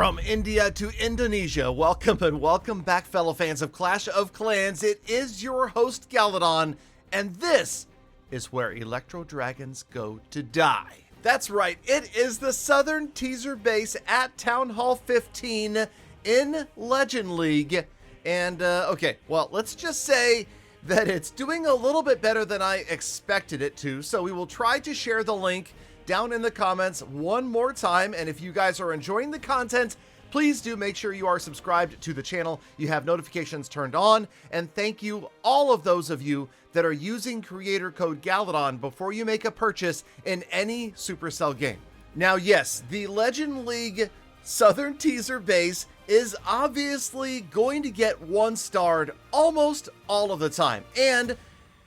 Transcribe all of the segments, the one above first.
From India to Indonesia, welcome and welcome back, fellow fans of Clash of Clans. It is your host, Galadon, and this is where Electro dragons go to die. That's right, it is the Southern Teaser base at Town Hall 15 in Legend League. And, okay, well, let's just say that it's doing a little bit better than I expected it to, so we will try to share the link down in the comments one more time. And if you guys are enjoying the content, please do make sure you are subscribed to the channel, you have notifications turned on, and thank you all of those of you that are using creator code Galadon before you make a purchase in any Supercell game. Now yes, the Legend League Southern Teaser base is obviously going to get 1-starred almost all of the time, and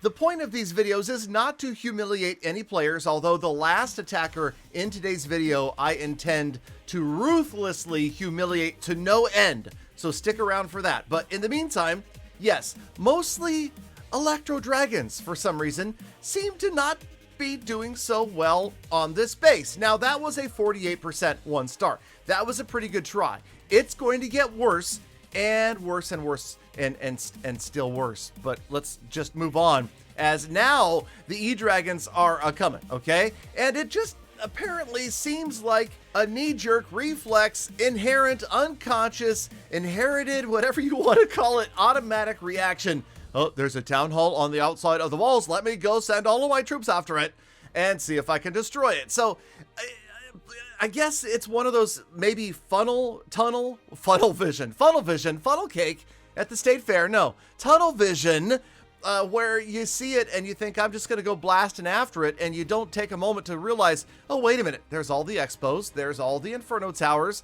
the point of these videos is not to humiliate any players, although the last attacker in today's video I intend to ruthlessly humiliate to no end, so stick around for that. But in the meantime, yes, mostly Electro dragons, for some reason, seem to not be doing so well on this base. Now that was a 48% 1-star. That was a pretty good try. It's going to get worse and worse and worse and still worse. But let's just move on, as now the E-Dragons are coming, okay? And it just apparently seems like a knee-jerk reflex, inherent, unconscious, inherited, whatever you want to call it, automatic reaction. Oh, there's a town hall on the outside of the walls. Let me go send all of my troops after it and see if I can destroy it. So I guess it's one of those maybe funnel cake at the state fair. No, tunnel vision, where you see it and you think, I'm just going to go blasting after it, and you don't take a moment to realize, oh, wait a minute, there's all the expos, there's all the Inferno towers,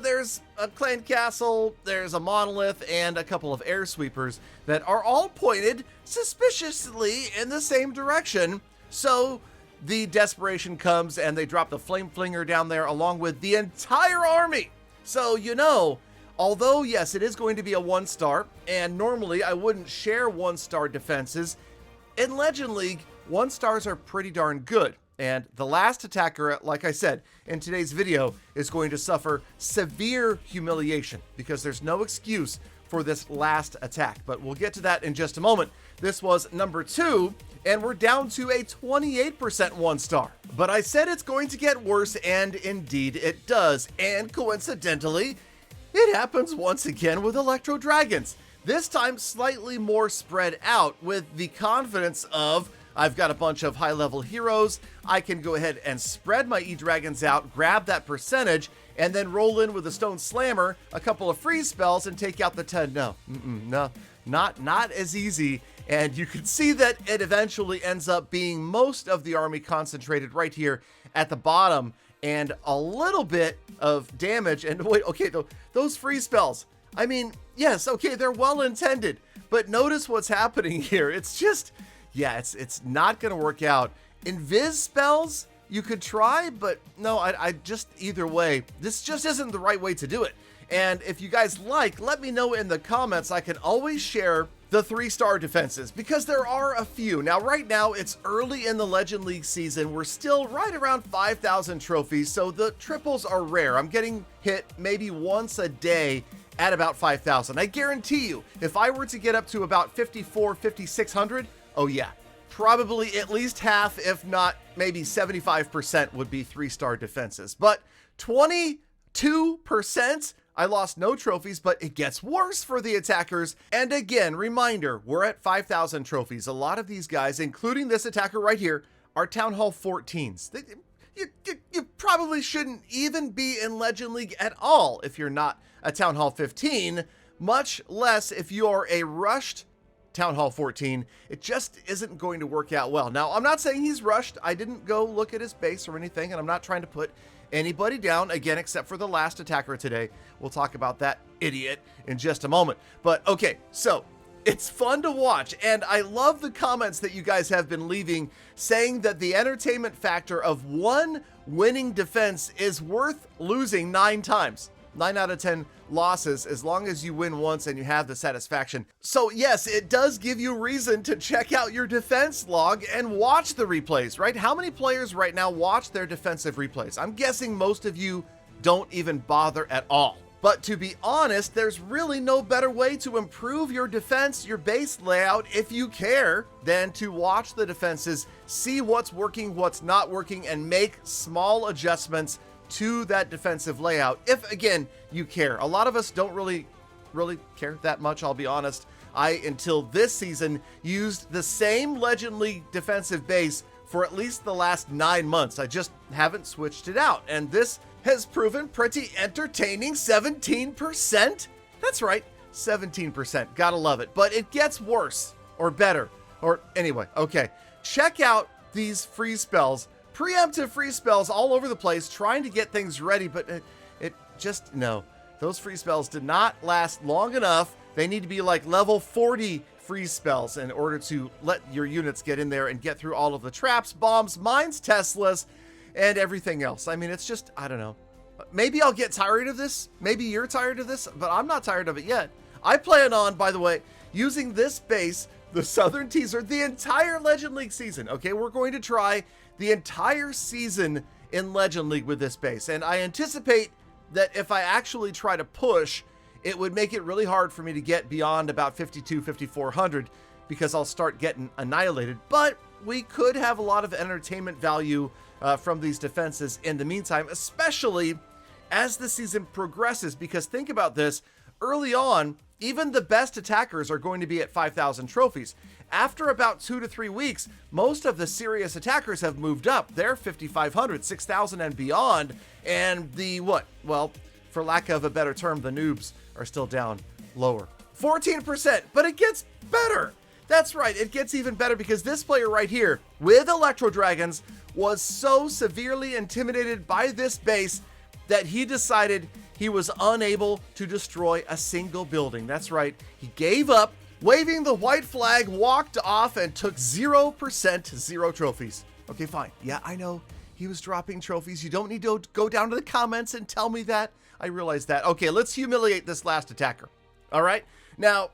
there's a clan castle, there's a monolith, and a couple of air sweepers that are all pointed suspiciously in the same direction. So the desperation comes and they drop the flame flinger down there along with the entire army. So, you know, although, yes, it is going to be a 1-star, and normally I wouldn't share 1-star defenses, in Legend League, 1-stars are pretty darn good. And the last attacker, like I said, in today's video, is going to suffer severe humiliation because there's no excuse for this last attack. But we'll get to that in just a moment. This was number 2, and we're down to a 28% 1-star. But I said it's going to get worse, and indeed it does. And coincidentally, it happens once again with Electro dragons. This time slightly more spread out, with the confidence of, I've got a bunch of high-level heroes, I can go ahead and spread my E-Dragons out, grab that percentage, and then roll in with a Stone Slammer, a couple of freeze spells, and take out the 10. No, not as easy. And you can see that it eventually ends up being most of the army concentrated right here at the bottom, and a little bit of damage. And wait, okay, those freeze spells, I mean, yes, okay, they're well intended, but notice what's happening here. It's just, yeah, it's not gonna work out. Invis spells, you could try, but no, I just, either way, this just isn't the right way to do it. And if you guys like, let me know in the comments. I can always share the 3-star defenses, because there are a few. Now, right now, it's early in the Legend League season. We're still right around 5,000 trophies, so the triples are rare. I'm getting hit maybe once a day at about 5,000. I guarantee you, if I were to get up to about 5,600, oh yeah, probably at least half, if not maybe 75% would be 3-star defenses. But 22%, I lost no trophies, but it gets worse for the attackers. And again, reminder, we're at 5,000 trophies. A lot of these guys, including this attacker right here, are Town Hall 14s. You probably shouldn't even be in Legend League at all if you're not a Town Hall 15, much less if you're a rushed Town Hall 14. It just isn't going to work out well. Now, I'm not saying he's rushed. I didn't go look at his base or anything, and I'm not trying to put anybody down, again, except for the last attacker today. We'll talk about that idiot in just a moment. But okay, so it's fun to watch, and I love the comments that you guys have been leaving saying that the entertainment factor of one winning defense is worth losing 9 times. 9 out of 10 losses, as long as you win once and you have the satisfaction. So yes, it does give you reason to check out your defense log and watch the replays, right? How many players right now watch their defensive replays? I'm guessing most of you don't even bother at all. But to be honest, there's really no better way to improve your defense, your base layout, if you care, than to watch the defenses, see what's working, what's not working, and make small adjustments to that defensive layout. If, again, you care. A lot of us don't really care that much, I'll be honest. I, until this season, used the same Legend League defensive base for at least the last 9 months. I just haven't switched it out. And this has proven pretty entertaining. 17%? That's right, 17%. Gotta love it. But it gets worse, or better, or anyway, okay. Check out these freeze spells, preemptive freeze spells all over the place, trying to get things ready, but no. Those freeze spells did not last long enough. They need to be like level 40 freeze spells in order to let your units get in there and get through all of the traps, bombs, mines, Teslas, and everything else. I mean, it's just, I don't know. Maybe I'll get tired of this. Maybe you're tired of this, but I'm not tired of it yet. I plan on, by the way, using this base, the Southern Teaser, the entire Legend League season. Okay, we're going to try the entire season in Legend League with this base. And I anticipate that if I actually try to push, it would make it really hard for me to get beyond about 5,400 because I'll start getting annihilated. But we could have a lot of entertainment value from these defenses in the meantime, especially as the season progresses, because think about this, early on, even the best attackers are going to be at 5,000 trophies. After about 2 to 3 weeks, most of the serious attackers have moved up. They're 5,500, 6,000 and beyond, and the well, for lack of a better term, the noobs are still down lower. 14%, but it gets better. That's right, it gets even better because this player right here with Electro Dragons was so severely intimidated by this base that he decided he was unable to destroy a single building. That's right, he gave up, waving the white flag, walked off, and took 0%, 0 trophies. Okay, fine. Yeah, I know he was dropping trophies. You don't need to go down to the comments and tell me that. I realize that. Okay, let's humiliate this last attacker. All right? Now,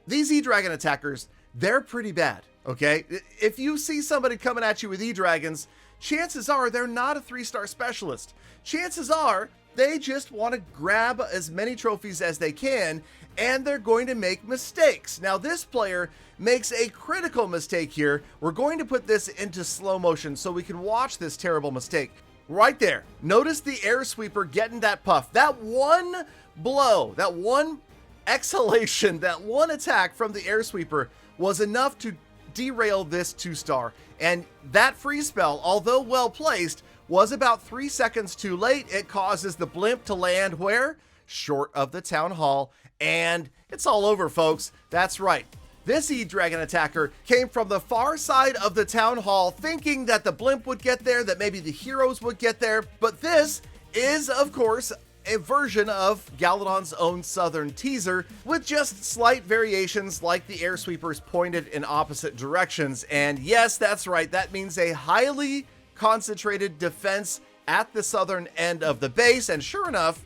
these E-Dragon attackers, they're pretty bad, okay? If you see somebody coming at you with E-Dragons, chances are they're not a 3-star specialist. Chances are they just want to grab as many trophies as they can, and they're going to make mistakes. Now, this player makes a critical mistake here. We're going to put this into slow motion so we can watch this terrible mistake. Right there. Notice the air sweeper getting that puff. That one blow, that one exhalation, that one attack from the air sweeper was enough to derail this 2-star. And that freeze spell, although well placed, was about 3 seconds too late. It causes the blimp to land where? Short of the town hall. And it's all over, folks. That's right. This E-Dragon attacker came from the far side of the town hall thinking that the blimp would get there, that maybe the heroes would get there. But this is, of course, a version of Galadon's own Southern Teaser with just slight variations like the air sweepers pointed in opposite directions. And yes, that's right. That means a highly concentrated defense at the southern end of the base. And sure enough,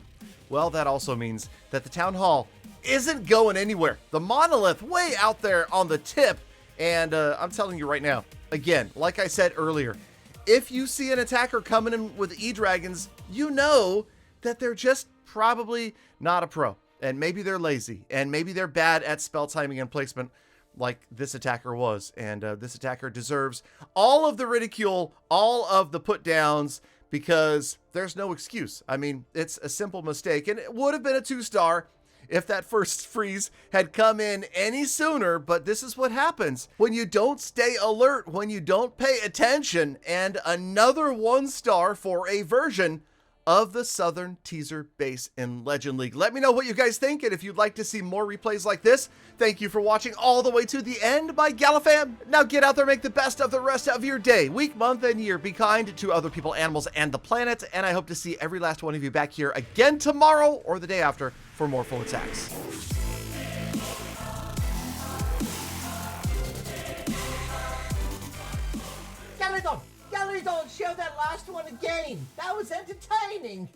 well, that also means that the town hall isn't going anywhere. The monolith way out there on the tip. And I'm telling you right now, again, like I said earlier, if you see an attacker coming in with E-Dragons, you know that they're just probably not a pro. And maybe they're lazy. And maybe they're bad at spell timing and placement like this attacker was. And this attacker deserves all of the ridicule, all of the put downs, because there's no excuse. I mean, it's a simple mistake. And it would have been a 2-star if that first freeze had come in any sooner, but this is what happens when you don't stay alert, when you don't pay attention. And another 1-star for a version of the Southern Teaser base in Legend League. Let me know what you guys think, and if you'd like to see more replays like this, thank you for watching all the way to the end, my Galafam. Now get out there, make the best of the rest of your day, week, month, and year. Be kind to other people, animals, and the planet, and I hope to see every last one of you back here again tomorrow or the day after for more full attacks. Galadon, show that last one again. That was entertaining.